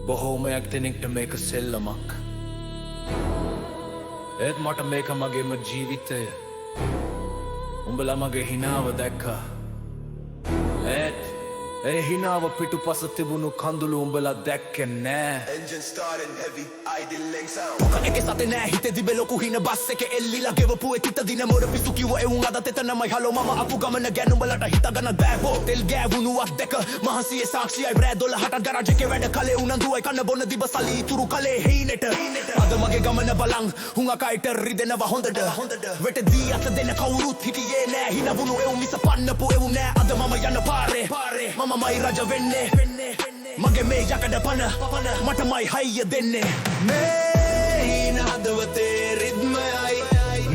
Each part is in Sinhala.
බොහෝමයක් දෙනෙක්ට මේක සෙල්ලමක්. ඒත් මට මේක මගේම ජීවිතය. උඹලා මගේ හිනාව දැක්කා. ඒත් ඒ හිනාව පිටුපස තිබුණු කඳුළු උඹලා දැක්කේ නෑ. Engine starting heavy, idling sound. Puka eke sate nෑ හිතෙදි බෙලොකු හින බස් එක එල්ලිලා ගෙවපු එතිත දින මොර පිස්සු කිව්ව එවුන් අදත් එතනමයි හලෝ මම අපු ගමන ගැන උඹලට හිතගන්න බෑ තෙල් ගෑවුණු අත් දෙක මහන්සියේ සාක්ෂියයි බ්‍රෑ 12ට ගරාජ් එකේ වැඩ කලේ උනන්දුවයි කන්න බොන්න දිබ සලී ඉතුරු කලේ හීනෙට අද මගේ ගමන බලන් හුඟ අකයිට රිදෙනවා හොඳට වෙටදී අත දෙන කවුරුත් හිටියේ නෑ හිනවුණු එවුන් මිස පන්නපු එවුන් නෑ අද මම යන පාරේ මමමයි රජ වෙන්නේ මගේ මේ යකඩ පන මටමයි හයිය දෙන්නේ මේ හින හදවතේ රිද්මයයි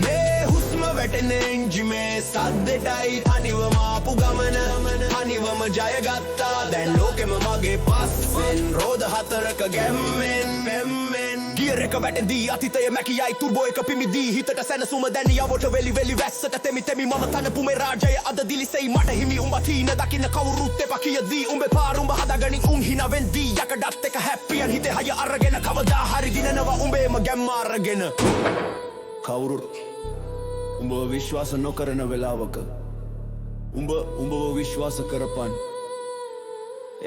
මේ හුස්ම වැටෙන එන්ජිමේ සද්දෙටයි තනිවම ආපු ගමන තනිවම ජයගත්තා දැන් ලෝකෙම මගේ පස්සෙන් රෝද හතරක ගැම්මෙන් ගියර් එක වැටෙදී අතීතය මැකියයි තුර්බෝ එක පිමිදී හිතට සැනසුම දැනියවට වෙලි වැස්සට තෙමි මම තනපු මේ රාජය අද දිලිසෙයි මට හිමි උඹ තීන දකින්න කවුරුත් එපා කියදී උඹේ පාර උඹ හදාගනින් උන් හිනවෙන්දී යකඩත් එක හැප්පියන් හිතේ හය අරගෙන කවදා හරි දිනනවා උඹේම ගැම්ම අරගෙන කවුරුත් උඹව විශ්වාස නොකරන වෙලාවක උඹව විශ්වාස කරපන්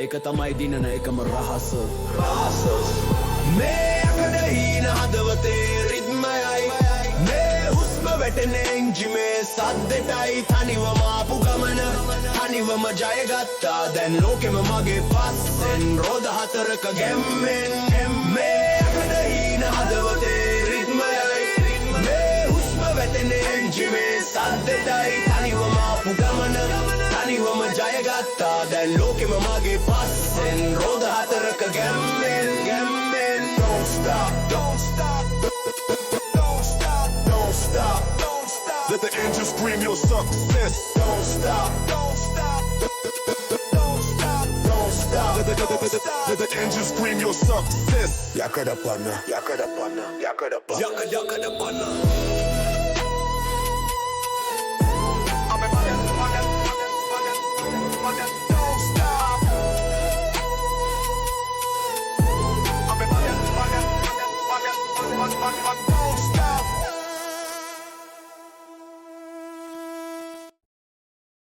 ඒක තමයි දිනන එකම රහස මේ යකඩ හීන හදවතේ රිද්මයයි මේ හුස්ම වැටෙන එන්ජිමේ සද්දෙටයි තනිවම ආපු ගමන තනිවම ජයගත්තා දැන් ලෝකෙම මගේ පස්සෙන් රෝද හතරක ගැම්මෙන් මේ යකඩ හීන හදවතේ රිද්මයයි මේ හුස්ම වැටෙන එන්ජිමේ සද්දෙටයි තනිවම ආපු ගමන තනිවම ජයගත්තා දැන් ලෝකෙම මගේ පස්සෙන් රෝද හතරක ගැම්මෙන් Don't stop, don't stop, don't stop, don't stop, don't stop. Let the engine scream your success. Don't stop, don't stop, don't stop, don't stop. Let the engine scream your success. Yakada panna, yakada panna, yakada panna, yakada panna.